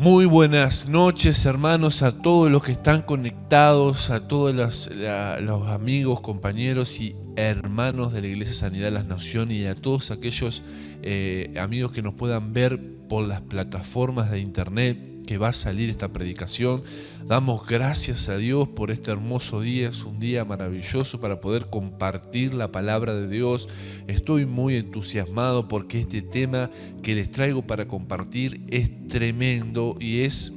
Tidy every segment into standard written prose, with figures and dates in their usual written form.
Muy buenas noches, hermanos, a todos los que están conectados, a todos los amigos, compañeros y hermanos de la Iglesia Sanidad de las Naciones y a todos aquellos amigos que nos puedan ver por las plataformas de internet que va a salir esta predicación. Damos gracias a Dios por este hermoso día, es un día maravilloso para poder compartir la palabra de Dios. Estoy muy entusiasmado porque este tema que les traigo para compartir es tremendo y es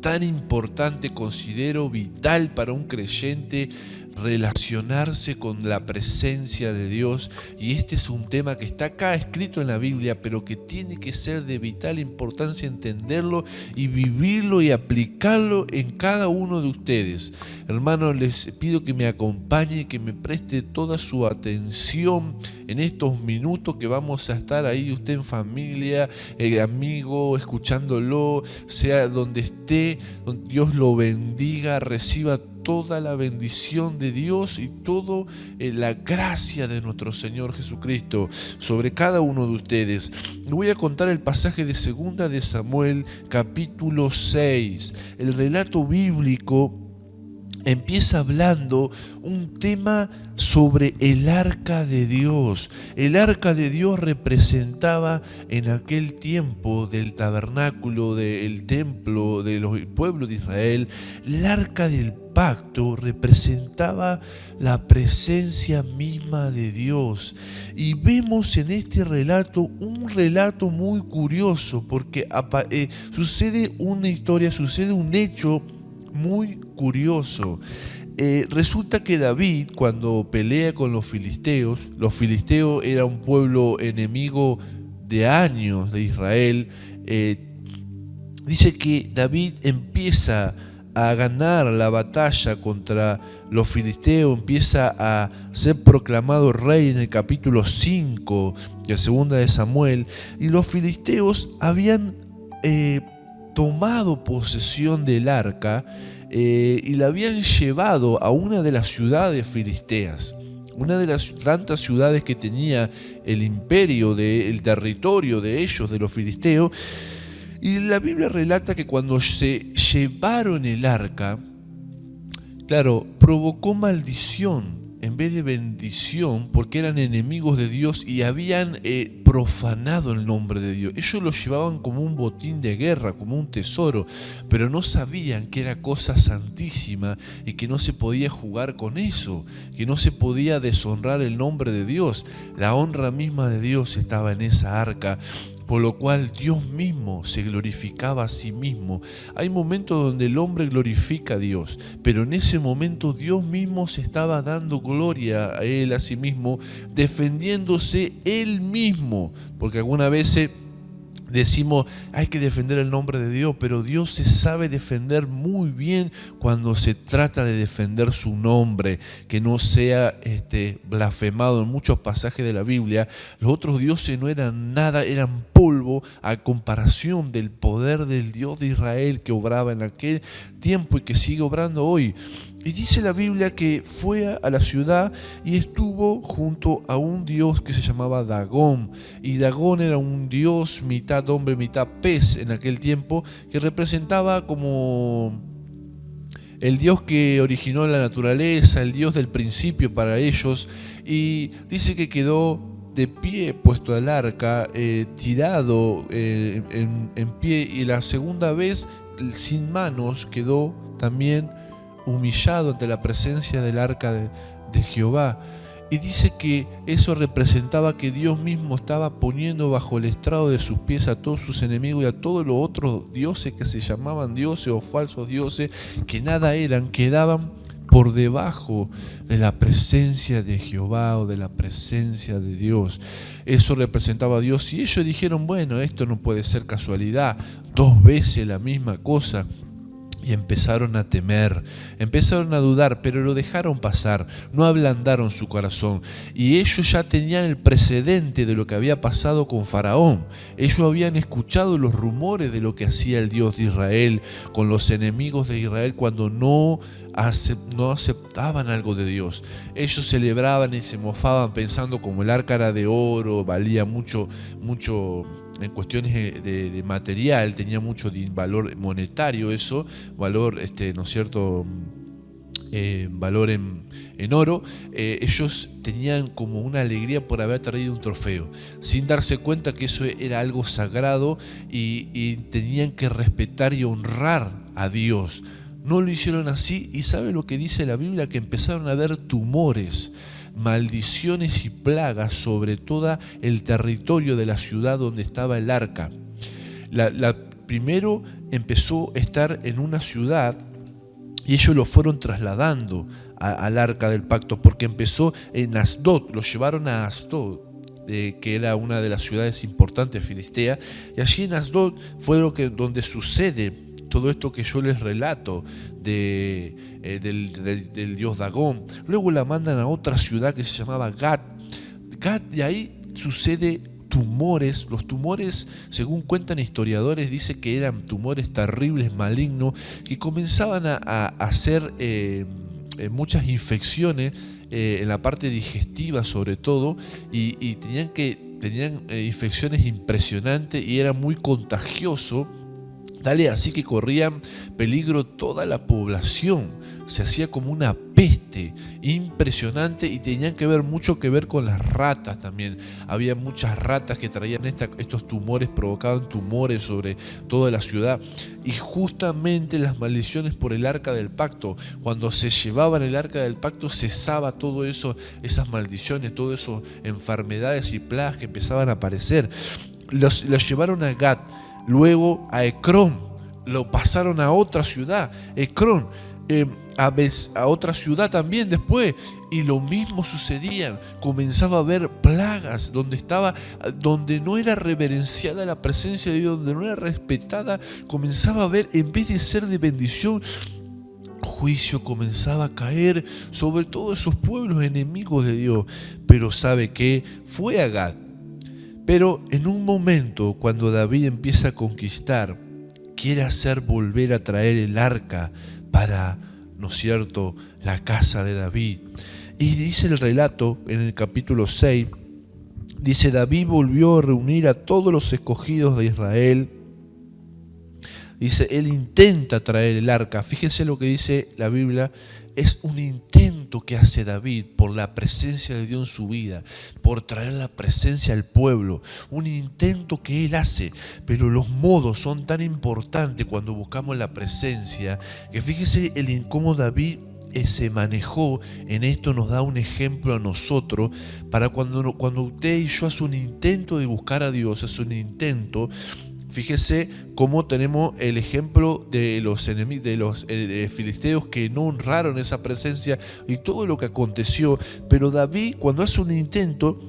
tan importante, considero vital para un creyente relacionarse con la presencia de Dios, y este es un tema que está acá escrito en la Biblia, pero que tiene que ser de vital importancia entenderlo y vivirlo y aplicarlo en cada uno de ustedes. Hermanos, les pido que me acompañe, que me preste toda su atención en estos minutos que vamos a estar ahí, usted en familia, amigo, escuchándolo, sea donde esté, Dios lo bendiga, reciba toda la bendición de Dios y toda la gracia de nuestro Señor Jesucristo sobre cada uno de ustedes. Voy a contar el pasaje de 2 de Samuel, capítulo 6. El relato bíblico empieza hablando un tema sobre el arca de Dios. El arca de Dios representaba en aquel tiempo del tabernáculo, del templo, de los pueblos de Israel. El arca del pacto representaba la presencia misma de Dios. Y vemos en este relato un relato muy curioso porque sucede una historia, sucede un hecho muy curioso. Resulta que David, cuando pelea con los filisteos era un pueblo enemigo de años de Israel, dice que David empieza a ganar la batalla contra los filisteos, empieza a ser proclamado rey en el capítulo 5 de 2 de Samuel, y los filisteos habían tomado posesión del arca y la habían llevado a una de las ciudades filisteas, una de las tantas ciudades que tenía el imperio, el territorio de ellos, de los filisteos. Y la Biblia relata que cuando se llevaron el arca, claro, provocó maldición en vez de bendición, porque eran enemigos de Dios y habían profanado el nombre de Dios. Ellos lo llevaban como un botín de guerra, como un tesoro, pero no sabían que era cosa santísima y que no se podía jugar con eso, que no se podía deshonrar el nombre de Dios. La honra misma de Dios estaba en esa arca, por lo cual Dios mismo se glorificaba a sí mismo. Hay momentos donde el hombre glorifica a Dios, pero en ese momento Dios mismo se estaba dando gloria a él, a sí mismo, defendiéndose él mismo, porque algunas veces decimos hay que defender el nombre de Dios, pero Dios se sabe defender muy bien cuando se trata de defender su nombre, que no sea blasfemado. En muchos pasajes de la Biblia, los otros dioses no eran nada, eran polvo a comparación del poder del Dios de Israel que obraba en aquel tiempo y que sigue obrando hoy. Y dice la Biblia que fue a la ciudad y estuvo junto a un dios que se llamaba Dagón. Y Dagón era un dios mitad hombre, mitad pez en aquel tiempo, que representaba como el dios que originó la naturaleza, el dios del principio para ellos. Y dice que quedó de pie puesto al arca, tirado en pie, y la segunda vez sin manos quedó también humillado ante la presencia del arca de Jehová. Y dice que eso representaba que Dios mismo estaba poniendo bajo el estrado de sus pies a todos sus enemigos y a todos los otros dioses que se llamaban dioses o falsos dioses, que nada eran, quedaban por debajo de la presencia de Jehová o de la presencia de Dios. Eso representaba a Dios, y ellos dijeron, bueno, esto no puede ser casualidad, 2 veces la misma cosa. Y empezaron a temer, empezaron a dudar, pero lo dejaron pasar, no ablandaron su corazón. Y ellos ya tenían el precedente de lo que había pasado con Faraón. Ellos habían escuchado los rumores de lo que hacía el Dios de Israel con los enemigos de Israel cuando no aceptaban algo de Dios. Ellos celebraban y se mofaban pensando como el arca era de oro, valía mucho en cuestiones de material, tenía mucho valor monetario eso, valor, ¿no es cierto?, valor en oro. Ellos tenían como una alegría por haber traído un trofeo, sin darse cuenta que eso era algo sagrado y tenían que respetar y honrar a Dios. No lo hicieron así, y ¿sabe lo que dice la Biblia? Que empezaron a haber tumores, maldiciones y plagas sobre todo el territorio de la ciudad donde estaba el arca. Primero empezó a estar en una ciudad, y ellos lo fueron trasladando al arca del pacto, porque empezó en Asdod, lo llevaron a Asdod, que era una de las ciudades importantes filistea, y allí en Asdod fue donde sucede todo esto que yo les relato del dios Dagón. Luego la mandan a otra ciudad que se llamaba Gat. De ahí sucede tumores. Los tumores, según cuentan historiadores, dice que eran tumores terribles, malignos, que comenzaban a hacer muchas infecciones en la parte digestiva sobre todo, y tenían infecciones impresionantes y era muy contagioso. Así que corrían peligro toda la población, se hacía como una peste impresionante, y tenían mucho que ver con las ratas también. Había muchas ratas que traían estos tumores, provocaban tumores sobre toda la ciudad, y justamente las maldiciones por el arca del pacto, cuando se llevaban el arca del pacto, cesaba todo eso, esas maldiciones, todas esas enfermedades y plagas que empezaban a aparecer. Los llevaron a Gat. Luego a Ecrón, lo pasaron a otra ciudad, Ecrón, a otra ciudad también después, y lo mismo sucedía. Comenzaba a haber plagas donde no era reverenciada la presencia de Dios, donde no era respetada. Comenzaba a haber, en vez de ser de bendición, juicio comenzaba a caer sobre todos esos pueblos enemigos de Dios. Pero ¿sabe qué? Fue a Gad. Pero en un momento, cuando David empieza a conquistar, quiere hacer volver a traer el arca para, ¿no es cierto?, la casa de David. Y dice el relato en el capítulo 6, dice: David volvió a reunir a todos los escogidos de Israel. Dice, él intenta traer el arca. Fíjense lo que dice la Biblia. Es un intento que hace David por la presencia de Dios en su vida, por traer la presencia al pueblo. Un intento que él hace, pero los modos son tan importantes cuando buscamos la presencia, que fíjese cómo David se manejó en esto. Nos da un ejemplo a nosotros para cuando usted y yo hace un intento de buscar a Dios, hace un intento. Fíjese cómo tenemos el ejemplo de los enemigos, de los filisteos, que no honraron esa presencia y todo lo que aconteció. Pero David, cuando hace un intento,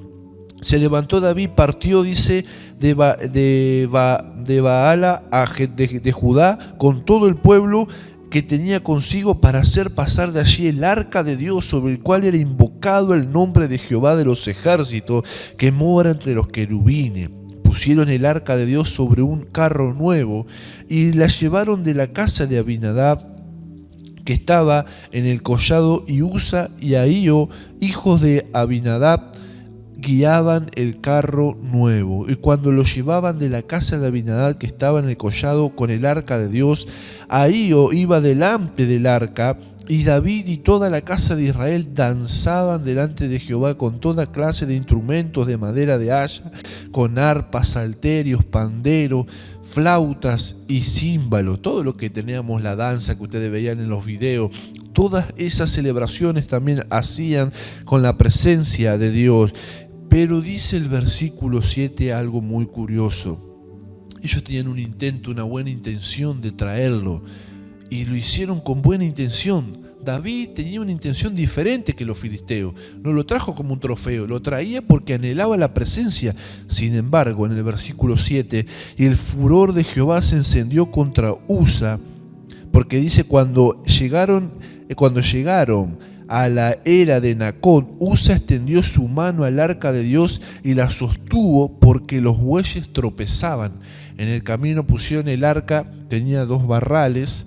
se levantó David, partió, dice, de Baala de Judá con todo el pueblo que tenía consigo, para hacer pasar de allí el arca de Dios, sobre el cual era invocado el nombre de Jehová de los ejércitos, que mora entre los querubines. Pusieron el arca de Dios sobre un carro nuevo y la llevaron de la casa de Abinadab, que estaba en el collado, y Usa y Ahío, hijos de Abinadab, guiaban el carro nuevo. Y cuando lo llevaban de la casa de Abinadab, que estaba en el collado con el arca de Dios, Ahío iba delante del arca, y David y toda la casa de Israel danzaban delante de Jehová con toda clase de instrumentos de madera de haya, con arpas, salterios, panderos, flautas y címbalos. Todo lo que teníamos, la danza que ustedes veían en los videos, todas esas celebraciones también hacían con la presencia de Dios. Pero dice el versículo 7 algo muy curioso. Ellos tenían un intento, una buena intención de traerlo, y lo hicieron con buena intención. David tenía una intención diferente que los filisteos. No lo trajo como un trofeo, lo traía porque anhelaba la presencia. Sin embargo, en el versículo 7, y el furor de Jehová se encendió contra Usa, porque dice, cuando llegaron a la era de Nacón, Usa extendió su mano al arca de Dios y la sostuvo, porque los bueyes tropezaban. En el camino pusieron el arca, tenía dos barrales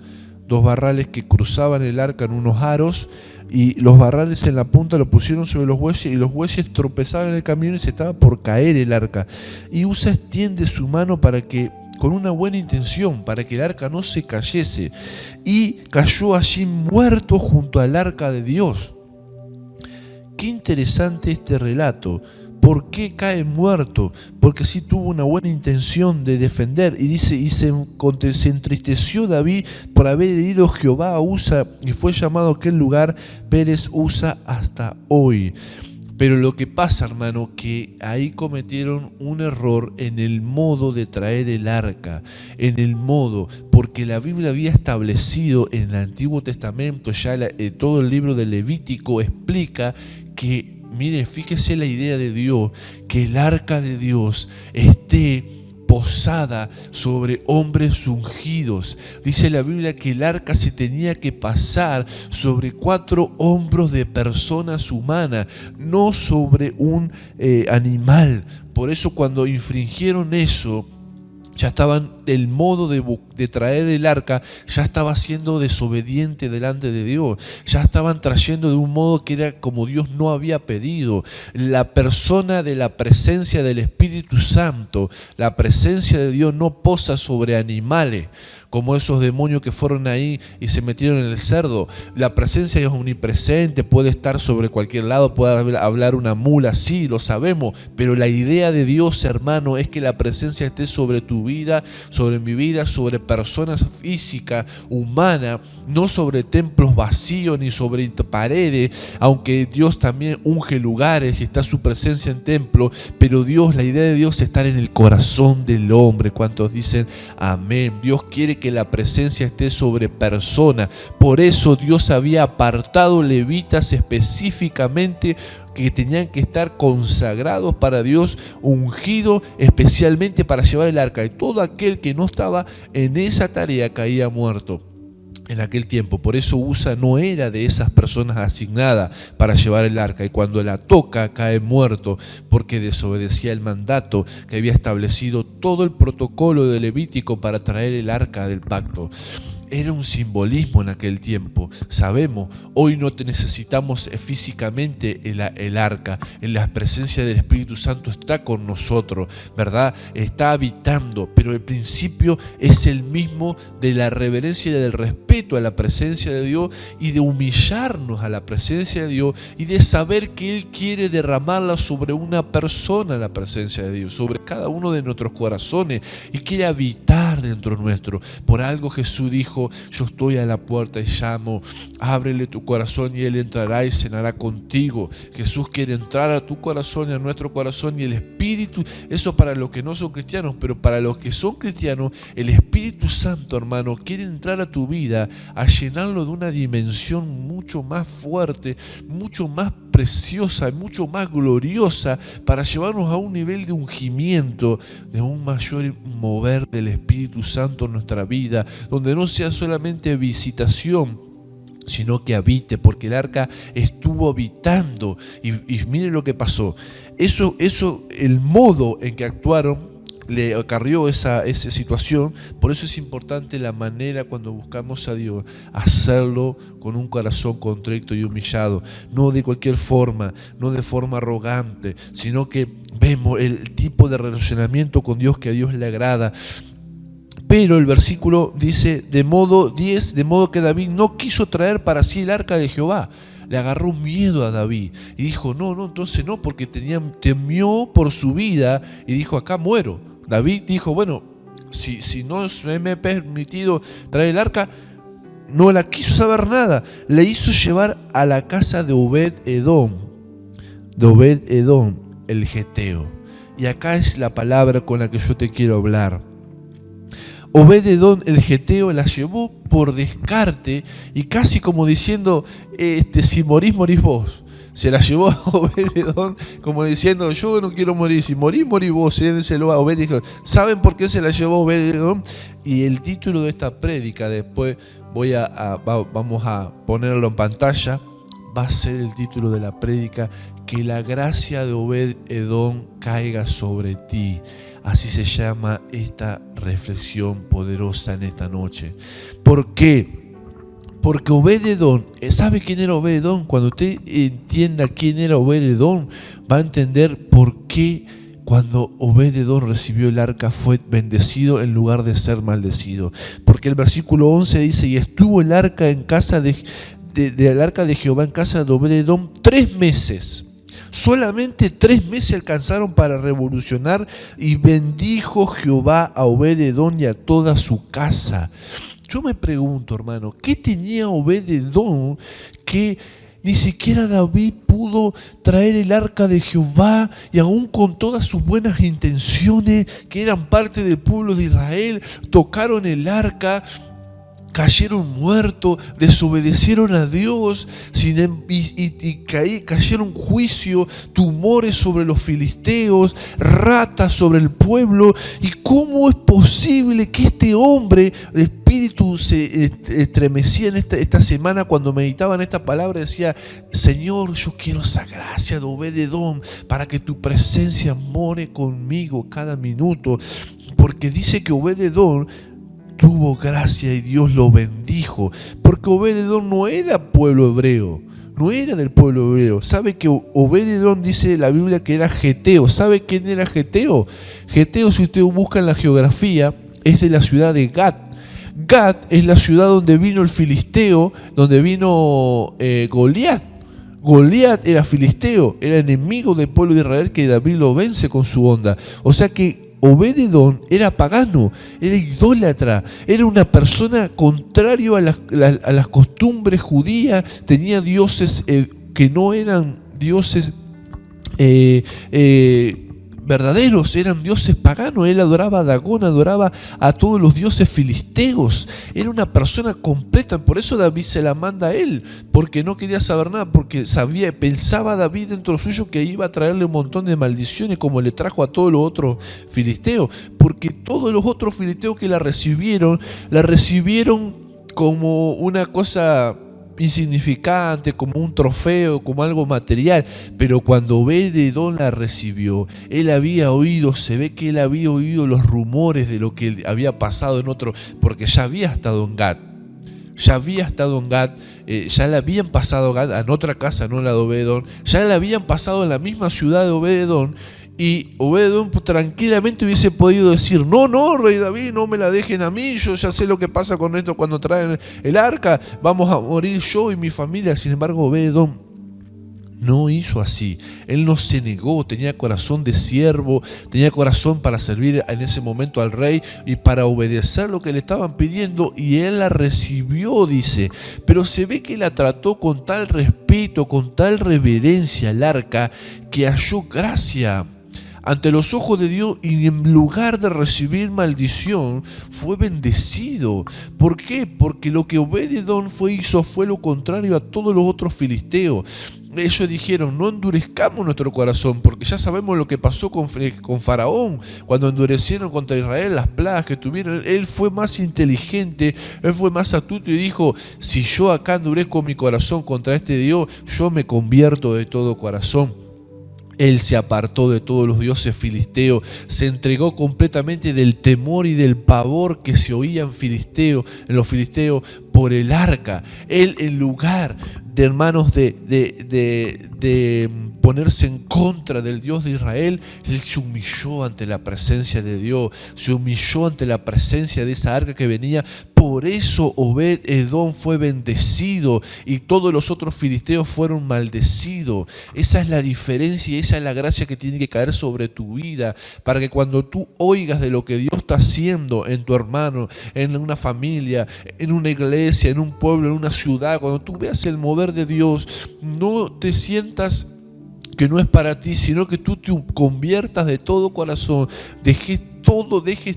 que cruzaban el arca en unos aros, y los barrales en la punta lo pusieron sobre los bueyes, y los bueyes tropezaban en el camino y se estaba por caer el arca. Y Usa extiende su mano para que, con una buena intención, para que el arca no se cayese, y cayó allí muerto junto al arca de Dios. Qué interesante este relato. ¿Por qué cae muerto? Porque sí tuvo una buena intención de defender. Y dice, y se entristeció David por haber herido Jehová a Usa, y fue llamado aquel lugar Pérez Usa hasta hoy. Pero lo que pasa, hermano, que ahí cometieron un error en el modo de traer el arca, en el modo, porque la Biblia había establecido en el Antiguo Testamento, ya todo el libro de Levítico explica que, mire, fíjese la idea de Dios, que el arca de Dios esté posada sobre hombres ungidos. Dice la Biblia que el arca se tenía que pasar sobre 4 hombros de personas humanas, no sobre un animal. Por eso cuando infringieron eso, ya estaban, el modo de traer el arca ya estaba siendo desobediente delante de Dios. Ya estaban trayendo de un modo que era como Dios no había pedido. La persona de la presencia del Espíritu Santo, la presencia de Dios no posa sobre animales, como esos demonios que fueron ahí y se metieron en el cerdo. La presencia es omnipresente, puede estar sobre cualquier lado, puede hablar una mula, sí, lo sabemos, pero la idea de Dios, hermano, es que la presencia esté sobre tu vida, sobre mi vida, sobre personas físicas, humanas, no sobre templos vacíos ni sobre paredes, aunque Dios también unge lugares y está su presencia en templo, pero Dios, la idea de Dios es estar en el corazón del hombre. ¿Cuántos dicen amén? Dios quiere que la presencia esté sobre personas. Por eso Dios había apartado levitas específicamente que tenían que estar consagrados para Dios, ungidos especialmente para llevar el arca. Y todo aquel que no estaba en esa tarea caía muerto en aquel tiempo. Por eso Usa no era de esas personas asignadas para llevar el arca, y cuando la toca cae muerto porque desobedecía el mandato que había establecido todo el protocolo de Levítico para traer el arca del pacto. Era un simbolismo en aquel tiempo. Sabemos, hoy no te necesitamos físicamente el arca. En la presencia del Espíritu Santo está con nosotros, ¿verdad? Está habitando, pero el principio es el mismo de la reverencia y del respeto a la presencia de Dios, y de humillarnos a la presencia de Dios, y de saber que Él quiere derramarla sobre una persona, la presencia de Dios, sobre cada uno de nuestros corazones, y quiere habitar dentro nuestro. Por algo Jesús dijo: yo estoy a la puerta y llamo, ábrele tu corazón y Él entrará y cenará contigo. Jesús quiere entrar a tu corazón y a nuestro corazón, y el Espíritu, eso para los que no son cristianos, pero para los que son cristianos, el Espíritu Santo, hermano, quiere entrar a tu vida, a llenarlo de una dimensión mucho más fuerte, mucho más preciosa y mucho más gloriosa, para llevarnos a un nivel de ungimiento, de un mayor mover del Espíritu Santo en nuestra vida, donde no sea solamente visitación, sino que habite, porque el arca estuvo habitando. Y mire lo que pasó. Eso, el modo en que actuaron le acarrió esa situación. Por eso es importante la manera, cuando buscamos a Dios, hacerlo con un corazón contrito y humillado, no de cualquier forma, no de forma arrogante, sino que vemos el tipo de relacionamiento con Dios que a Dios le agrada. Pero el versículo dice, de modo que David no quiso traer para sí el arca de Jehová. Le agarró miedo a David y dijo, no, entonces no, porque temió por su vida y dijo, acá muero. David dijo, bueno, si no me he permitido traer el arca, no la quiso saber nada. Le hizo llevar a la casa de Obed-Edom, el geteo. Y acá es la palabra con la que yo te quiero hablar. Obed-Edom el geteo la llevó por descarte, y casi como diciendo, si morís, morís vos. Se la llevó a Obed-Edom como diciendo, yo no quiero morir, si morís, morís vos. Dénselo a Obed-Edom. ¿Saben por qué se la llevó Obed-Edom? Y el título de esta prédica, después vamos a ponerlo en pantalla, va a ser el título de la prédica: que la gracia de Obed-Edom caiga sobre ti. Así se llama esta reflexión poderosa en esta noche. ¿Por qué? Porque Obed-edom, ¿sabe quién era Obed-edom? Cuando usted entienda quién era Obed-edom, va a entender por qué cuando Obed-edom recibió el arca fue bendecido en lugar de ser maldecido. Porque el versículo 11 dice: y estuvo el arca en casa del arca de Jehová en casa de Obed-edom 3 meses. Solamente 3 meses alcanzaron para revolucionar, y bendijo Jehová a Obed-edom y a toda su casa. Yo me pregunto, hermano, ¿qué tenía Obed-edom que ni siquiera David pudo traer el arca de Jehová, y aún con todas sus buenas intenciones, que eran parte del pueblo de Israel, tocaron el arca, cayeron muertos, desobedecieron a Dios y cayeron juicio, tumores sobre los filisteos, ratas sobre el pueblo? ¿Y cómo es posible que este hombre de espíritu se estremecía en esta semana cuando meditaba en esta palabra? Decía: Señor, yo quiero esa gracia de Obed-edom para que tu presencia more conmigo cada minuto. Porque dice que Obed-edom tuvo gracia y Dios lo bendijo, porque Obed-edom no era pueblo hebreo, no era del pueblo hebreo. ¿Sabe que Obed-edom, dice la Biblia, que era geteo? ¿Sabe quién era geteo? Geteo, si usted busca en la geografía, es de la ciudad de Gat. Gat es la ciudad donde vino el filisteo, donde vino Goliat. Goliat era filisteo, era enemigo del pueblo de Israel, que David lo vence con su onda. O sea que Obed-edom era pagano, era idólatra, era una persona contrario a las costumbres judías. Tenía dioses que no eran dioses verdaderos, eran dioses paganos. Él adoraba a Dagón, adoraba a todos los dioses filisteos. Era una persona completa. Por eso David se la manda a él, porque no quería saber nada, porque pensaba David dentro suyo que iba a traerle un montón de maldiciones, como le trajo a todos los otros filisteos. Porque todos los otros filisteos que la recibieron como una cosa insignificante, como un trofeo, como algo material. Pero cuando Obed-edom la recibió, él había oído, se ve que él había oído los rumores de lo que había pasado en otro, porque ya había estado en Gat. Ya le habían pasado a Gat, en otra casa, no en la de Obed-edom, ya le habían pasado en la misma ciudad de Obed-edom. Y Obed-edom tranquilamente hubiese podido decir: no, rey David, no me la dejen a mí, yo ya sé lo que pasa con esto cuando traen el arca, vamos a morir yo y mi familia. Sin embargo, Obed-edom no hizo así. Él no se negó, tenía corazón de siervo, tenía corazón para servir en ese momento al rey y para obedecer lo que le estaban pidiendo, y él la recibió, dice. Pero se ve que la trató con tal respeto, con tal reverencia al arca, que halló gracia ante los ojos de Dios, y en lugar de recibir maldición, fue bendecido. ¿Por qué? Porque lo que Obed-edom hizo fue lo contrario a todos los otros filisteos. Ellos dijeron: no endurezcamos nuestro corazón, porque ya sabemos lo que pasó con Faraón, cuando endurecieron contra Israel, las plagas que tuvieron. Él fue más inteligente, él fue más astuto y dijo: si yo acá endurezco mi corazón contra este Dios, yo me convierto de todo corazón. Él se apartó de todos los dioses filisteos, se entregó completamente del temor y del pavor que se oía en los filisteos por el arca. Él, en lugar de, hermanos, de ponerse en contra del Dios de Israel, él se humilló ante la presencia de Dios, se humilló ante la presencia de esa arca que venía. Por eso Obed-edom fue bendecido y todos los otros filisteos fueron maldecidos. Esa es la diferencia y esa es la gracia que tiene que caer sobre tu vida, para que cuando tú oigas de lo que Dios está haciendo en tu hermano, en una familia, en una iglesia, en un pueblo, en una ciudad, cuando tú veas el mover de Dios, no te sientas que no es para ti, sino que tú te conviertas de todo corazón, dejes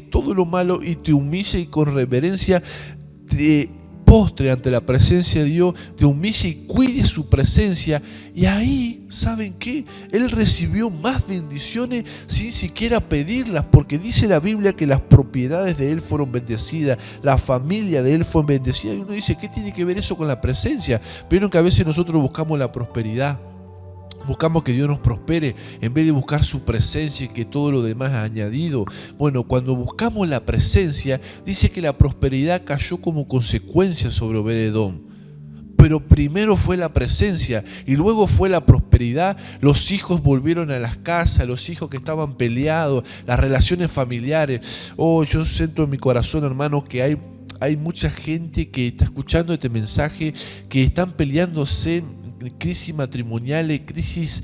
todo lo malo y te humilles, y con reverencia te postre ante la presencia de Dios, te humille y cuide su presencia. Y ahí, ¿saben qué? Él recibió más bendiciones sin siquiera pedirlas, porque dice la Biblia que las propiedades de él fueron bendecidas, la familia de él fue bendecida. Y uno dice: ¿qué tiene que ver eso con la presencia? Vieron que a veces nosotros buscamos la prosperidad, buscamos que Dios nos prospere en vez de buscar su presencia y que todo lo demás es añadido. Bueno, cuando buscamos la presencia, dice que la prosperidad cayó como consecuencia sobre Obed-edom. pero primero fue la presencia y luego fue la prosperidad. Los hijos volvieron a las casas, los hijos que estaban peleados, las relaciones familiares. Oh, yo siento en mi corazón, hermano, que hay mucha gente que está escuchando este mensaje, que están peleándose, crisis matrimoniales, crisis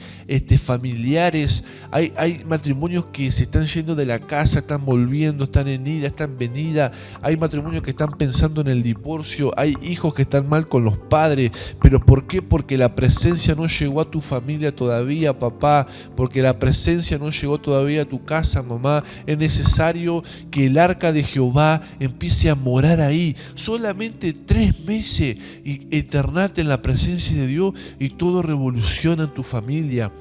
familiares. Hay matrimonios que se están yendo de la casa, están volviendo, están en ida, están venida. Hay matrimonios que están pensando en el divorcio. Hay hijos que están mal con los padres. ¿Pero por qué? Porque la presencia no llegó a tu familia todavía, papá. Porque la presencia no llegó todavía a tu casa, mamá. Es necesario que el arca de Jehová empiece a morar ahí. Solamente 3 meses y eternate en la presencia de Dios y todo revoluciona en tu familia.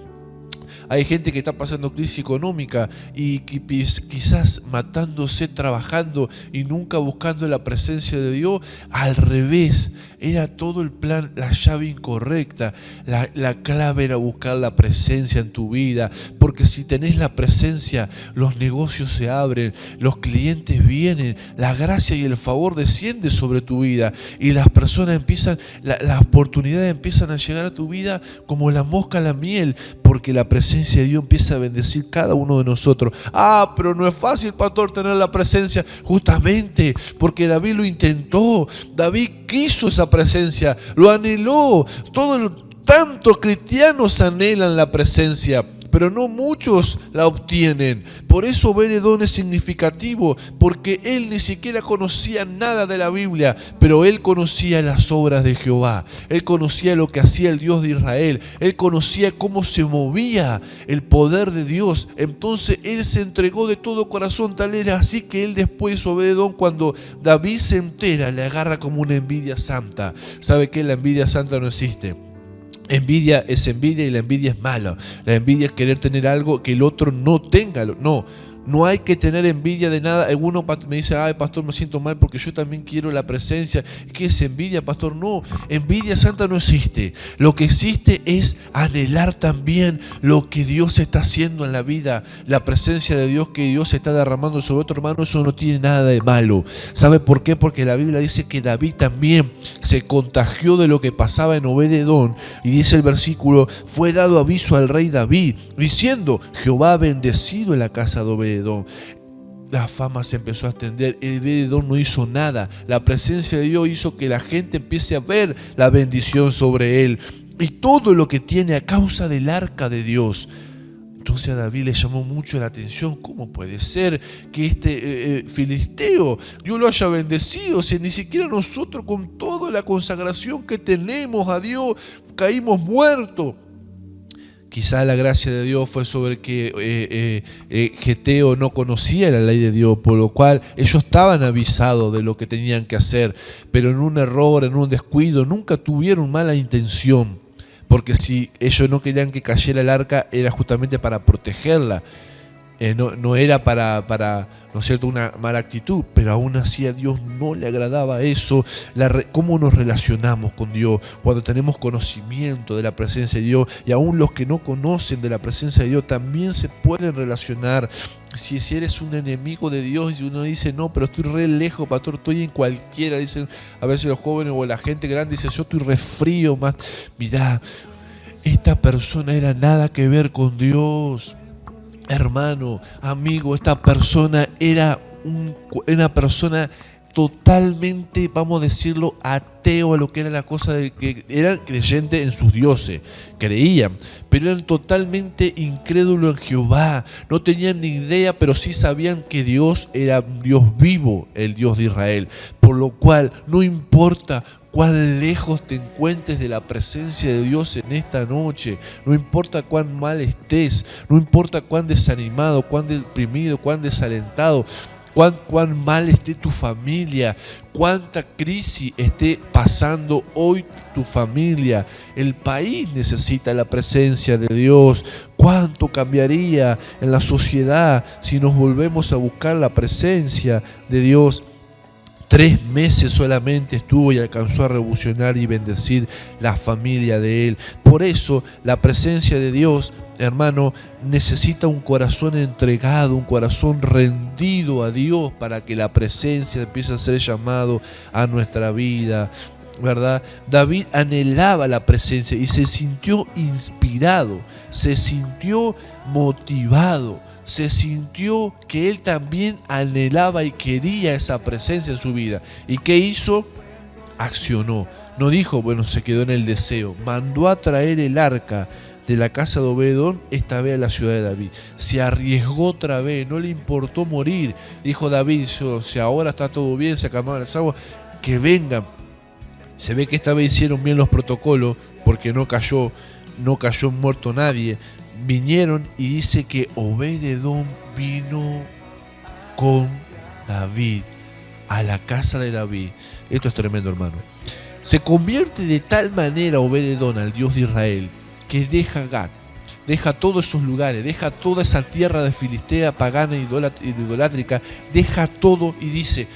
Hay gente que está pasando crisis económica y quizás matándose, trabajando y nunca buscando la presencia de Dios. Al revés, era todo el plan, la llave incorrecta. La clave era buscar la presencia en tu vida, porque si tenés la presencia, los negocios se abren, los clientes vienen, la gracia y el favor desciende sobre tu vida y las personas empiezan, las oportunidades empiezan a llegar a tu vida como la mosca a la miel, porque la presencia de Dios empieza a bendecir cada uno de nosotros. Pero no es fácil, pastor, tener la presencia. Justamente porque David lo intentó. David quiso esa presencia, lo anheló. Tantos cristianos anhelan la presencia, pero no muchos la obtienen. Por eso Obed-edom es significativo, porque él ni siquiera conocía nada de la Biblia, pero él conocía las obras de Jehová, él conocía lo que hacía el Dios de Israel, él conocía cómo se movía el poder de Dios. Entonces él se entregó de todo corazón. Tal era así que él después, Obed-edom, cuando David se entera, le agarra como una envidia santa. ¿Sabe qué? La envidia santa no existe. Envidia es envidia y la envidia es mala. La envidia es querer tener algo que el otro no tenga. No hay que tener envidia de nada. Alguno me dice, pastor, me siento mal porque yo también quiero la presencia. ¿Qué es envidia, pastor? No, envidia santa no existe. Lo que existe es anhelar también lo que Dios está haciendo en la vida. La presencia de Dios que Dios está derramando sobre otro hermano, eso no tiene nada de malo. ¿Sabe por qué? Porque la Biblia dice que David también se contagió de lo que pasaba en Obed-edom. Y dice el versículo, fue dado aviso al rey David, diciendo, Jehová ha bendecido en la casa de Obed-edom. La fama se empezó a extender. Obed-edom no hizo nada. La presencia de Dios hizo que la gente empiece a ver la bendición sobre él y todo lo que tiene a causa del arca de Dios. Entonces a David le llamó mucho la atención. ¿Cómo puede ser que este filisteo Dios lo haya bendecido, si ni siquiera nosotros, con toda la consagración que tenemos a Dios, caímos muertos? Quizá la gracia de Dios fue sobre que Geteo no conocía la ley de Dios, por lo cual ellos estaban avisados de lo que tenían que hacer, pero en un error, en un descuido, nunca tuvieron mala intención, porque si ellos no querían que cayera el arca, era justamente para protegerla. No era para, ¿no es cierto?, una mala actitud, pero aún así a Dios no le agradaba eso. ¿Cómo nos relacionamos con Dios? Cuando tenemos conocimiento de la presencia de Dios, y aún los que no conocen de la presencia de Dios también se pueden relacionar. Si eres un enemigo de Dios y uno dice, no, pero estoy re lejos, pastor, estoy en cualquiera, dicen a veces los jóvenes o la gente grande, dice, yo estoy re frío, más. Mirá, esta persona era nada que ver con Dios. Hermano, amigo, esta persona era una persona totalmente, vamos a decirlo, ateo a lo que era la cosa de que eran creyentes en sus dioses, creían, pero eran totalmente incrédulos en Jehová, no tenían ni idea, pero sí sabían que Dios era Dios vivo, el Dios de Israel, por lo cual no importa cuán lejos te encuentres de la presencia de Dios en esta noche, no importa cuán mal estés, no importa cuán desanimado, cuán deprimido, cuán desalentado, cuán mal esté tu familia, cuánta crisis esté pasando hoy tu familia. El país necesita la presencia de Dios. ¿Cuánto cambiaría en la sociedad si nos volvemos a buscar la presencia de Dios? 3 meses solamente estuvo y alcanzó a revolucionar y bendecir la familia de él. Por eso la presencia de Dios, hermano, necesita un corazón entregado, un corazón rendido a Dios para que la presencia empiece a ser llamado a nuestra vida. ¿verdad? David anhelaba la presencia y se sintió inspirado, se sintió motivado, se sintió que él también anhelaba y quería esa presencia en su vida. ¿Y qué hizo? Accionó. No dijo, bueno, se quedó en el deseo. Mandó a traer el arca de la casa de Obed-edom, esta vez a la ciudad de David. Se arriesgó otra vez, no le importó morir. Dijo David, si ahora está todo bien, se acalmaron las aguas, que vengan. Se ve que esta vez hicieron bien los protocolos, porque no cayó muerto nadie. Vinieron y dice que Obed-edom vino con David a la casa de David. Esto es tremendo, hermano. Se convierte de tal manera Obed-edom al Dios de Israel que deja Gat, deja todos esos lugares, deja toda esa tierra de Filistea pagana e idolátrica, deja todo y dice,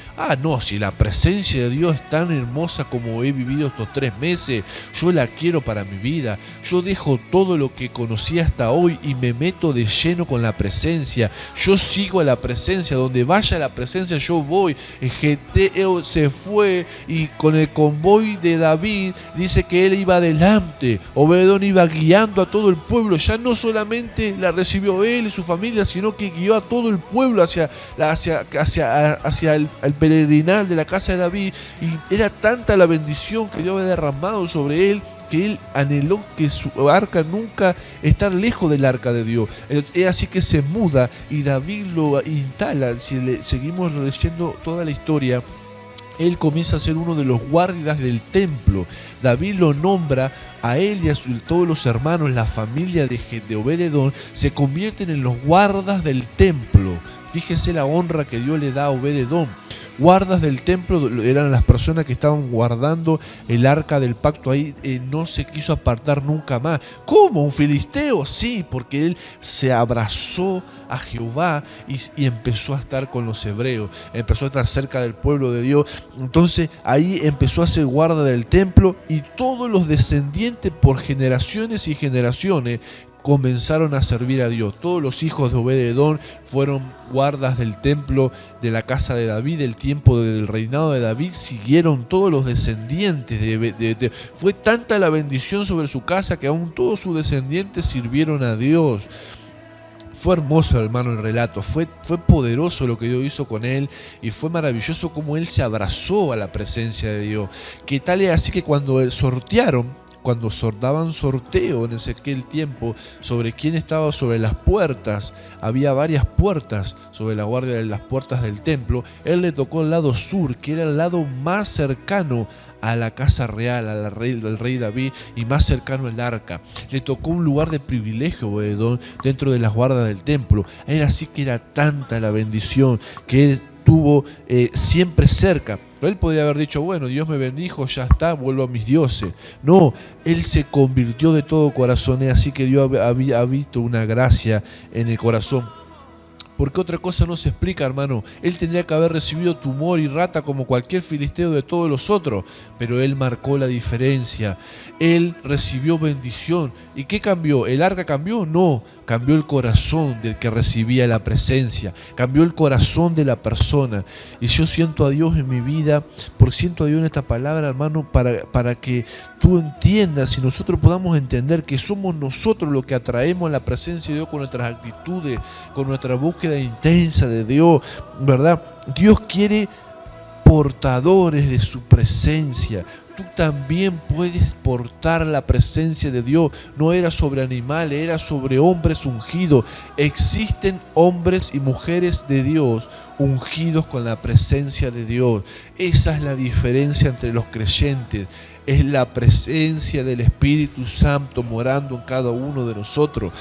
no, si la presencia de Dios es tan hermosa como he vivido estos 3 meses, yo la quiero para mi vida, yo dejo todo lo que conocí hasta hoy y me meto de lleno con la presencia, yo sigo a la presencia, donde vaya la presencia yo voy. Geteo se fue y con el convoy de David dice que él iba adelante, Obed-edom iba guiando a todo el pueblo, ya no solamente la recibió él y su familia, sino que guió a todo el pueblo hacia el peregrinar de la casa de David, y era tanta la bendición que Dios había derramado sobre él que él anheló que su arca nunca estar lejos del arca de Dios. Es así que se muda y David lo instala. Si seguimos leyendo toda la historia, él comienza a ser uno de los guardias del templo. David lo nombra a él y a todos los hermanos, la familia de Obed-edom, se convierten en los guardas del templo. Fíjese la honra que Dios le da a Obed-edom. Guardas del templo eran las personas que estaban guardando el arca del pacto ahí, no se quiso apartar nunca más. ¿Cómo? ¿Un filisteo? Sí, porque él se abrazó a Jehová y empezó a estar con los hebreos, empezó a estar cerca del pueblo de Dios. Entonces ahí empezó a ser guarda del templo, y todos los descendientes por generaciones y generaciones comenzaron a servir a Dios. Todos los hijos de Obed-edom fueron guardas del templo de la casa de David. El tiempo del reinado de David siguieron todos los descendientes fue tanta la bendición sobre su casa que aún todos sus descendientes sirvieron a Dios. Fue hermoso, hermano, el relato, fue poderoso lo que Dios hizo con él, y fue maravilloso cómo él se abrazó a la presencia de Dios. Que tal es así que cuando daban sorteo en aquel tiempo sobre quién estaba sobre las puertas, había varias puertas sobre la guardia de las puertas del templo, él le tocó el lado sur, que era el lado más cercano a la casa real, del rey David, y más cercano al arca. Le tocó un lugar de privilegio, Obed-edom, dentro de las guardas del templo. Era así que era tanta la bendición que él tuvo siempre cerca. Él podría haber dicho, bueno, Dios me bendijo, ya está, vuelvo a mis dioses. No, él se convirtió de todo corazón, así que Dios había visto una gracia en el corazón. Porque otra cosa no se explica, hermano. Él tendría que haber recibido tumor y rata como cualquier filisteo de todos los otros, pero él marcó la diferencia. Él recibió bendición. ¿Y qué cambió? ¿El arca cambió? No, cambió el corazón del que recibía la presencia, cambió el corazón de la persona. Y yo siento a Dios en mi vida, porque siento a Dios en esta palabra, hermano, para que tú entiendas y nosotros podamos entender que somos nosotros los que atraemos la presencia de Dios con nuestras actitudes, con nuestra búsqueda intensa de Dios, ¿verdad? Dios quiere portadores de su presencia. Tú también puedes portar la presencia de Dios. No era sobre animales, era sobre hombres ungidos. Existen hombres y mujeres de Dios ungidos con la presencia de Dios. Esa es la diferencia entre los creyentes. Es la presencia del Espíritu Santo morando en cada uno de nosotros.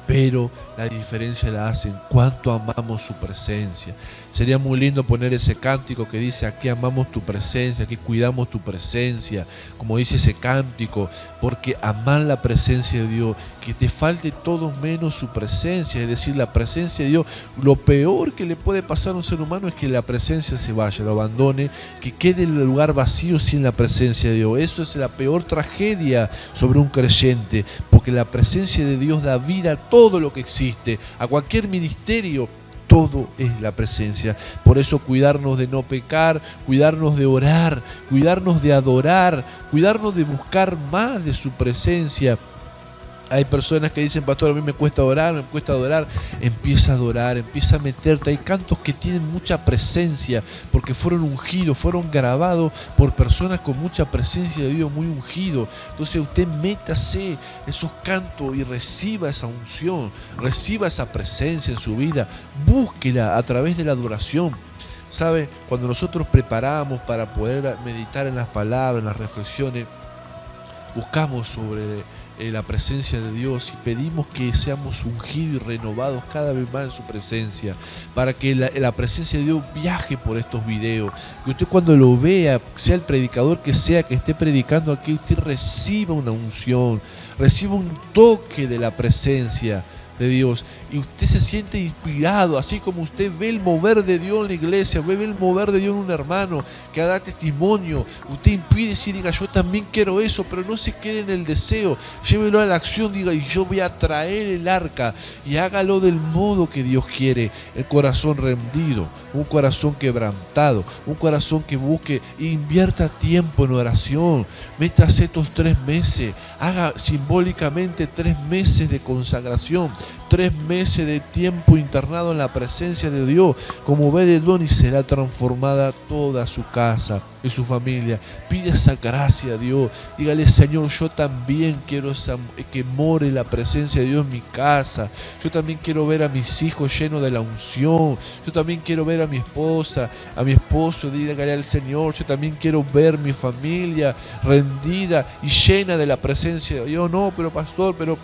Pero la diferencia la hacen cuánto amamos su presencia. Sería muy lindo poner ese cántico que dice: aquí amamos tu presencia, aquí cuidamos tu presencia, como dice ese cántico, porque amar la presencia de Dios, que te falte todo menos su presencia, es decir, la presencia de Dios. Lo peor que le puede pasar a un ser humano es que la presencia se vaya, lo abandone, que quede el lugar vacío sin la presencia de Dios. Eso es la peor tragedia sobre un creyente, porque la presencia de Dios da vida a todo lo que existe, a cualquier ministerio. todo es la presencia. Por eso cuidarnos de no pecar, cuidarnos de orar, cuidarnos de adorar, cuidarnos de buscar más de su presencia. Hay personas que dicen, pastor, a mí me cuesta orar, me cuesta adorar. Empieza a adorar, empieza a meterte. Hay cantos que tienen mucha presencia porque fueron ungidos, fueron grabados por personas con mucha presencia de Dios, muy ungido. Entonces usted métase esos cantos y reciba esa unción, reciba esa presencia en su vida. Búsquela a través de la adoración. ¿Sabe? Cuando nosotros preparamos para poder meditar en las palabras, en las reflexiones, buscamos sobre la presencia de Dios y pedimos que seamos ungidos y renovados cada vez más en su presencia, para que la presencia de Dios viaje por estos videos, que usted cuando lo vea, sea el predicador que sea que esté predicando aquí, usted reciba una unción, reciba un toque de la presencia de Dios y usted se siente inspirado, así como usted ve el mover de Dios en la iglesia, ve el mover de Dios en un hermano que da testimonio. Usted impide y diga, yo también quiero eso, pero no se quede en el deseo, llévelo a la acción, diga, y yo voy a traer el arca y hágalo del modo que Dios quiere. El corazón rendido, un corazón quebrantado, un corazón que busque e invierta tiempo en oración. Métase estos 3 meses, haga simbólicamente 3 meses de consagración, 3 meses de tiempo internado en la presencia de Dios, como ve de don, y será transformada toda su casa y su familia. Pide esa gracia a Dios, dígale, Señor, yo también quiero que more la presencia de Dios en mi casa, yo también quiero ver a mis hijos llenos de la unción, yo también quiero ver a mi esposa, a mi esposo, dígale al Señor, yo también quiero ver mi familia rendida y llena de la presencia de Dios. No, pero pastor, pero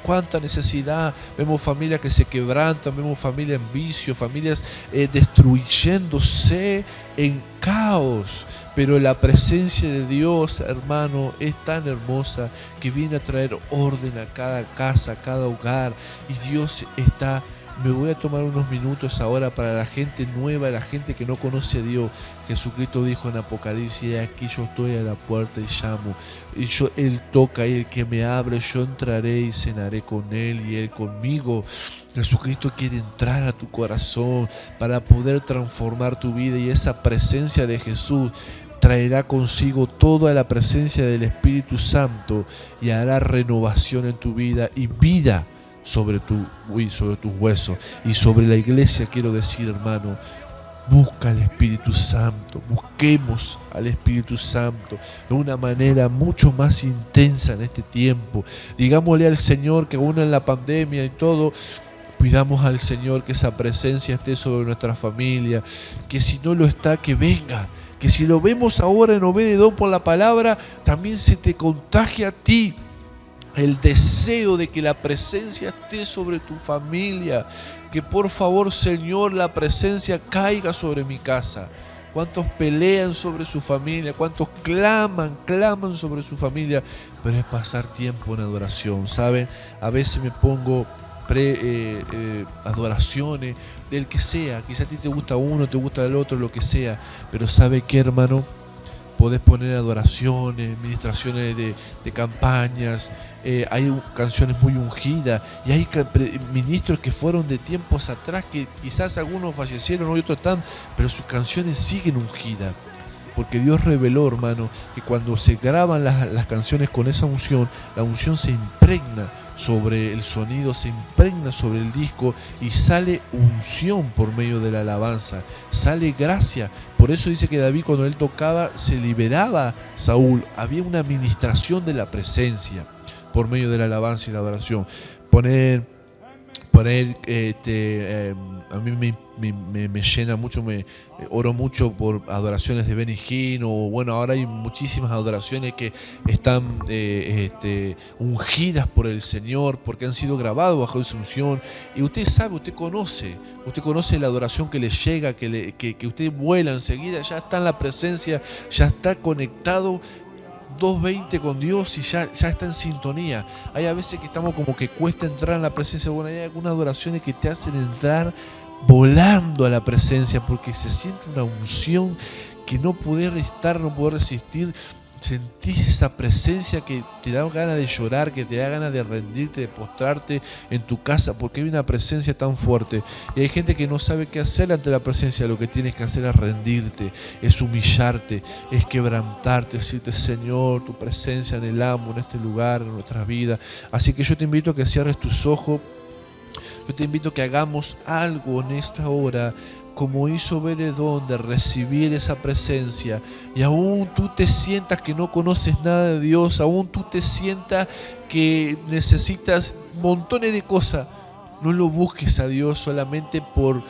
cuánta necesidad. Vemos familias que se quebrantan, vemos familias en vicio, familias destruyéndose en caos. Pero la presencia de Dios, hermano, es tan hermosa que viene a traer orden a cada casa, a cada hogar. Y Dios está... Me voy a tomar unos minutos ahora para la gente nueva, la gente que no conoce a Dios. Jesucristo dijo en Apocalipsis, aquí yo estoy a la puerta y llamo. Y Él toca, y el que me abre, yo entraré y cenaré con Él y Él conmigo. Jesucristo quiere entrar a tu corazón para poder transformar tu vida, y esa presencia de Jesús traerá consigo toda la presencia del Espíritu Santo y hará renovación en tu vida y vida sobre tus huesos. Y sobre la iglesia quiero decir, hermano, busca al Espíritu Santo, busquemos al Espíritu Santo de una manera mucho más intensa en este tiempo. Digámosle al Señor que aún en la pandemia y todo, pidamos al Señor que esa presencia esté sobre nuestra familia, que si no lo está, que venga, que si lo vemos ahora en Obededón por la palabra, también se te contagie a ti el deseo de que la presencia esté sobre tu familia, que por favor, Señor, la presencia caiga sobre mi casa. ¿Cuántos pelean sobre su familia? ¿Cuántos claman sobre su familia? Pero es pasar tiempo en adoración, ¿saben? A veces me pongo adoraciones del que sea. Quizá a ti te gusta uno, te gusta el otro, lo que sea. Pero ¿sabe qué, hermano? Podés poner adoraciones, ministraciones de campañas, hay canciones muy ungidas, y hay ministros que fueron de tiempos atrás, que quizás algunos fallecieron y otros están, pero sus canciones siguen ungidas. Porque Dios reveló, hermano, que cuando se graban las canciones con esa unción, la unción se impregna sobre el sonido, se impregna sobre el disco y sale unción por medio de la alabanza, sale gracia. Por eso dice que David, cuando él tocaba, se liberaba Saúl. Había una administración de la presencia por medio de la alabanza y la adoración. A mí me llena mucho, oro mucho por adoraciones de Benny Hinn, o bueno, ahora hay muchísimas adoraciones que están ungidas por el Señor, porque han sido grabados bajo esa unción, y usted sabe, usted conoce la adoración que le llega, que usted vuela enseguida, ya está en la presencia, ya está conectado 2:20 con Dios y ya está en sintonía. Hay a veces que estamos como que cuesta entrar en la presencia. Bueno, hay algunas adoraciones que te hacen entrar volando a la presencia, porque se siente una unción que no poder estar, no poder resistir. sentís esa presencia que te da ganas de llorar, que te da ganas de rendirte, de postrarte en tu casa, porque hay una presencia tan fuerte. Y hay gente que no sabe qué hacer ante la presencia. Lo que tienes que hacer es rendirte, es humillarte, es quebrantarte, decirte: Señor, tu presencia anhelamos en este lugar, en nuestras vidas. Así que yo te invito a que cierres tus ojos. Yo te invito a que hagamos algo en esta hora, como hizo Obed-Edom, de recibir esa presencia. Y aún tú te sientas que no conoces nada de Dios, aún tú te sientas que necesitas montones de cosas, no lo busques a Dios solamente por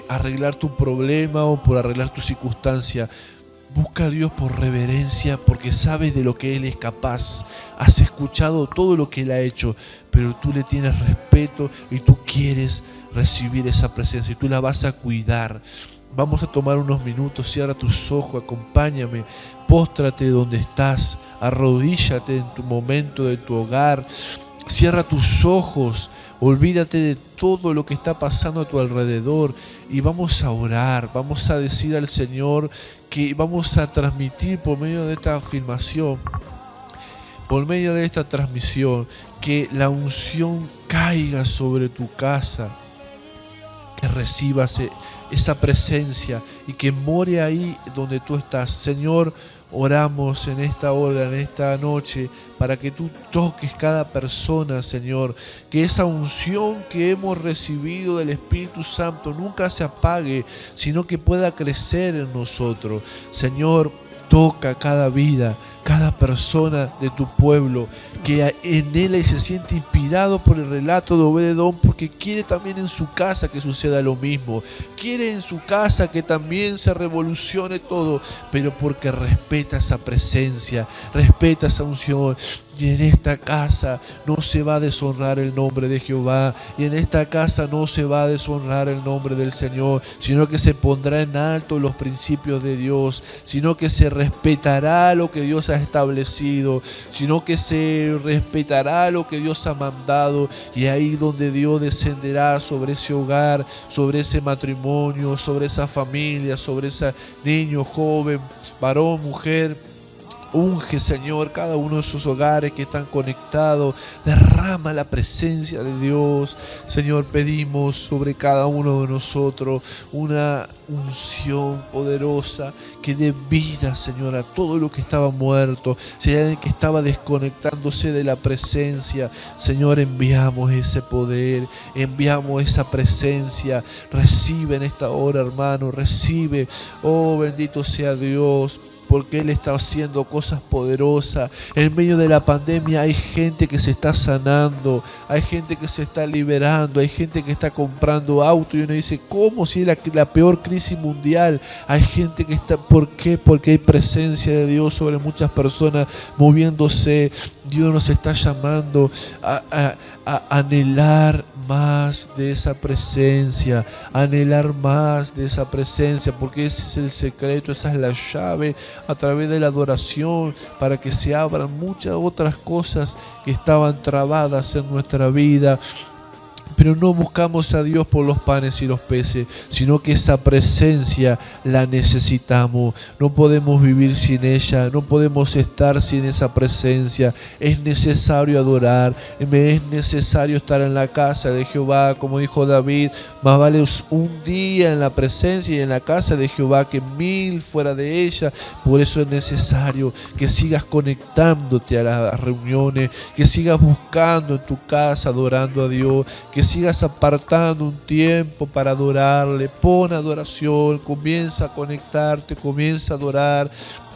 arreglar tu problema o por arreglar tu circunstancia. Busca a Dios por reverencia, porque sabes de lo que Él es capaz. Has escuchado todo lo que Él ha hecho, pero tú le tienes respeto y tú quieres recibir esa presencia y tú la vas a cuidar. Vamos a tomar unos minutos, cierra tus ojos, acompáñame, póstrate donde estás, arrodíllate en tu momento de tu hogar, cierra tus ojos, olvídate de todo lo que está pasando a tu alrededor y vamos a orar, vamos a decir al Señor que vamos a transmitir por medio de esta afirmación, por medio de esta transmisión, que la unción caiga sobre tu casa, que recibas esa presencia y que more ahí donde tú estás. Señor, oramos en esta hora, en esta noche, para que tú toques cada persona, Señor. Que esa unción que hemos recibido del Espíritu Santo nunca se apague, sino que pueda crecer en nosotros. Señor, toca cada vida, cada persona de tu pueblo, que en él se siente inspirado por el relato de Obed-Edom, porque quiere también en su casa que suceda lo mismo, quiere en su casa que también se revolucione todo, pero porque respeta esa presencia, respeta esa unción. Y en esta casa no se va a deshonrar el nombre de Jehová, y en esta casa no se va a deshonrar el nombre del Señor, sino que se pondrá en alto los principios de Dios, sino que se respetará lo que Dios ha establecido, sino que se respetará lo que Dios ha mandado, y ahí donde Dios descenderá sobre ese hogar, sobre ese matrimonio, sobre esa familia, sobre ese niño, joven, varón, mujer. Unge, Señor, cada uno de sus hogares que están conectados. Derrama la presencia de Dios. Señor, pedimos sobre cada uno de nosotros una unción poderosa que dé vida, Señor, a todo lo que estaba muerto. Si hay alguien que estaba desconectándose de la presencia, Señor, enviamos ese poder, enviamos esa presencia. Recibe en esta hora, hermano, recibe. Oh, bendito sea Dios, porque Él está haciendo cosas poderosas. En medio de la pandemia hay gente que se está sanando, hay gente que se está liberando, hay gente que está comprando auto, y uno dice, ¿cómo? Si es la peor crisis mundial. Hay gente que está, ¿por qué? Porque hay presencia de Dios sobre muchas personas moviéndose. Dios nos está llamando a anhelar más de esa presencia, anhelar más de esa presencia, porque ese es el secreto, esa es la llave a través de la adoración, para que se abran muchas otras cosas que estaban trabadas en nuestra vida. Pero no buscamos a Dios por los panes y los peces, sino que esa presencia la necesitamos. No podemos vivir sin ella, no podemos estar sin esa presencia. Es necesario adorar, es necesario estar en la casa de Jehová, como dijo David. Más vale un día en la presencia y en la casa de Jehová que 1000 fuera de ella. Por eso es necesario que sigas conectándote a las reuniones, que sigas buscando en tu casa, adorando a Dios, que sigas apartando un tiempo para adorarle. Pon adoración, comienza a conectarte, comienza a adorar,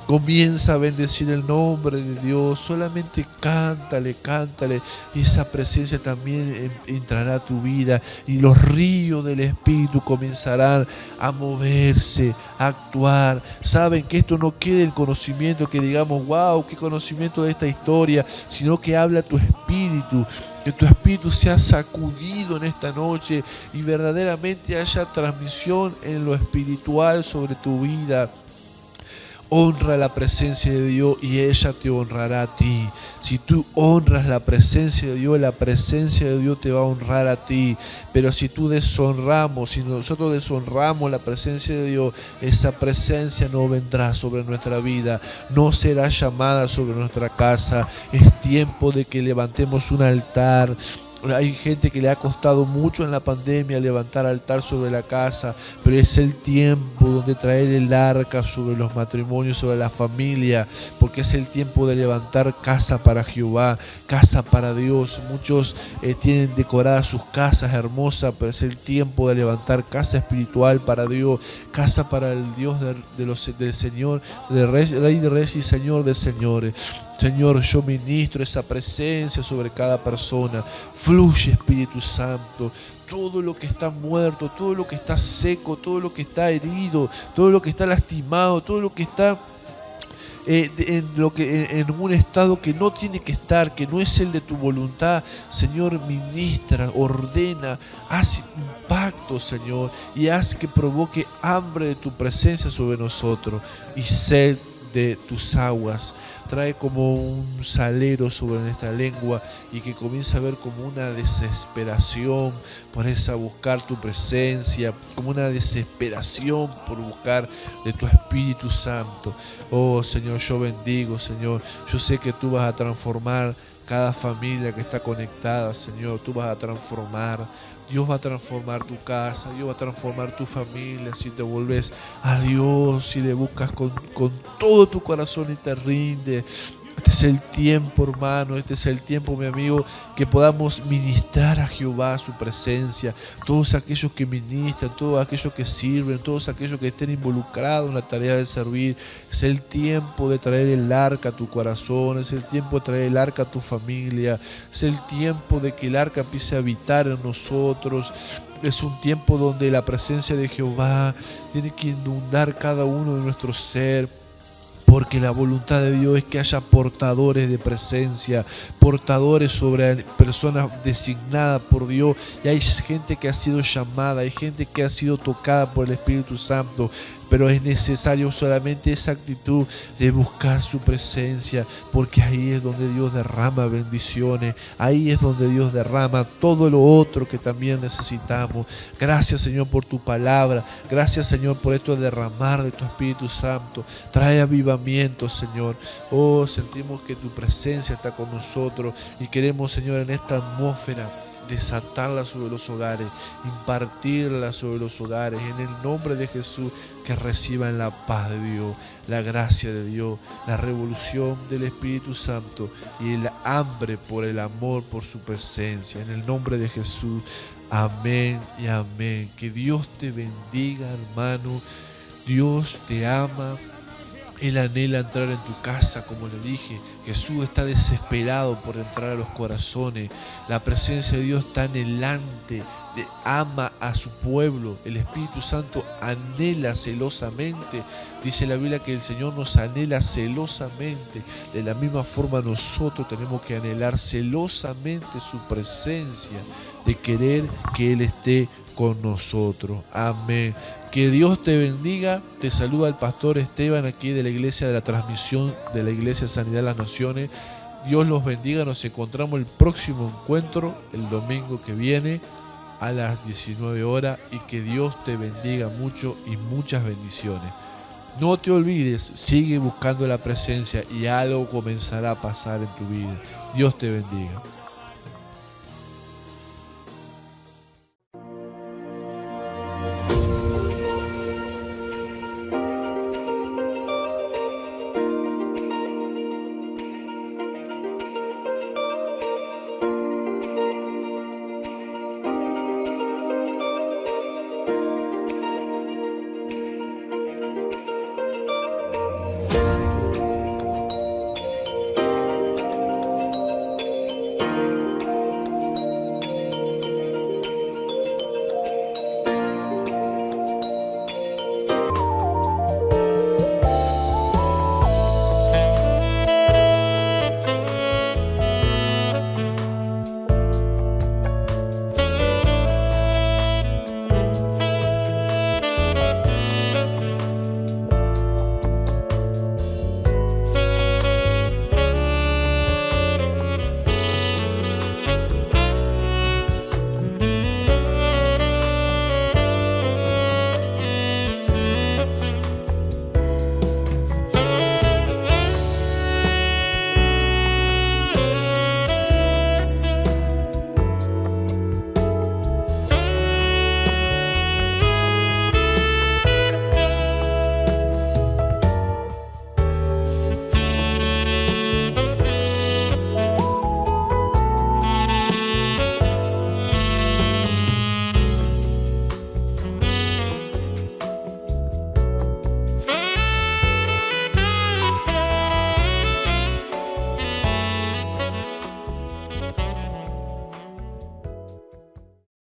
comienza a bendecir el nombre de Dios. Solamente cántale, cántale, y esa presencia también entrará a tu vida, y los ríos del Espíritu comenzarán a moverse, a actuar. Saben, que esto no quede el conocimiento, que digamos, wow, qué conocimiento de esta historia, sino que habla tu espíritu. Que tu espíritu sea sacudido en esta noche y verdaderamente haya transmisión en lo espiritual sobre tu vida. Honra la presencia de Dios y ella te honrará a ti. Si tú honras la presencia de Dios, la presencia de Dios te va a honrar a ti. Pero si tú deshonramos, si nosotros deshonramos la presencia de Dios, esa presencia no vendrá sobre nuestra vida, no será llamada sobre nuestra casa. Es tiempo de que levantemos un altar. Hay gente que le ha costado mucho en la pandemia levantar altar sobre la casa, pero es el tiempo donde traer el arca sobre los matrimonios, sobre la familia, porque es el tiempo de levantar casa para Jehová, casa para Dios. Muchos tienen decoradas sus casas hermosas, pero es el tiempo de levantar casa espiritual para Dios, casa para el Dios del Señor, Rey de Reyes y Señor de Señores. Señor, yo ministro esa presencia sobre cada persona. Fluye, Espíritu Santo. Todo lo que está muerto, todo lo que está seco, todo lo que está herido, todo lo que está lastimado, todo lo que está en un estado que no tiene que estar, que no es el de tu voluntad. Señor, ministra, ordena, haz impacto, Señor, y haz que provoque hambre de tu presencia sobre nosotros y sed de tus aguas. Trae como un salero sobre nuestra lengua y que comience a ver como una desesperación por esa buscar tu presencia, como una desesperación por buscar de tu Espíritu Santo. Oh Señor, yo bendigo, Señor. Yo sé que tú vas a transformar cada familia que está conectada, Señor. Tú vas a transformar. Dios va a transformar tu casa, Dios va a transformar tu familia si te vuelves a Dios, si le buscas con todo tu corazón y te rinde. Este es el tiempo, hermano, este es el tiempo, mi amigo, que podamos ministrar a Jehová su presencia. Todos aquellos que ministran, todos aquellos que sirven, todos aquellos que estén involucrados en la tarea de servir. Es el tiempo de traer el arca a tu corazón, es el tiempo de traer el arca a tu familia, es el tiempo de que el arca empiece a habitar en nosotros. Es un tiempo donde la presencia de Jehová tiene que inundar cada uno de nuestro ser. Porque la voluntad de Dios es que haya portadores de presencia, portadores sobre personas designadas por Dios. Y hay gente que ha sido llamada, hay gente que ha sido tocada por el Espíritu Santo. Pero es necesario solamente esa actitud de buscar su presencia, porque ahí es donde Dios derrama bendiciones, ahí es donde Dios derrama todo lo otro que también necesitamos. Gracias, Señor, por tu palabra, gracias, Señor, por esto de derramar de tu Espíritu Santo. Trae avivamiento, Señor. Oh, sentimos que tu presencia está con nosotros y queremos, Señor, en esta atmósfera desatarla sobre los hogares, impartirla sobre los hogares, en el nombre de Jesús, que reciban la paz de Dios, la gracia de Dios, la revolución del Espíritu Santo y el hambre por el amor, por su presencia, en el nombre de Jesús. Amén y amén. Que Dios te bendiga, hermano. Dios te ama. Él anhela entrar en tu casa, como le dije. Jesús está desesperado por entrar a los corazones. La presencia de Dios está anhelante, ama a su pueblo. El Espíritu Santo anhela celosamente. Dice la Biblia que el Señor nos anhela celosamente. De la misma forma nosotros tenemos que anhelar celosamente su presencia, de querer que Él esté con nosotros. Amén. Que Dios te bendiga. Te saluda el pastor Esteban aquí de la iglesia de la transmisión de la Iglesia Sanidad de las Naciones. Dios los bendiga. Nos encontramos el próximo encuentro el domingo que viene a las 19 horas y que Dios te bendiga mucho y muchas bendiciones. No te olvides, sigue buscando la presencia y algo comenzará a pasar en tu vida. Dios te bendiga.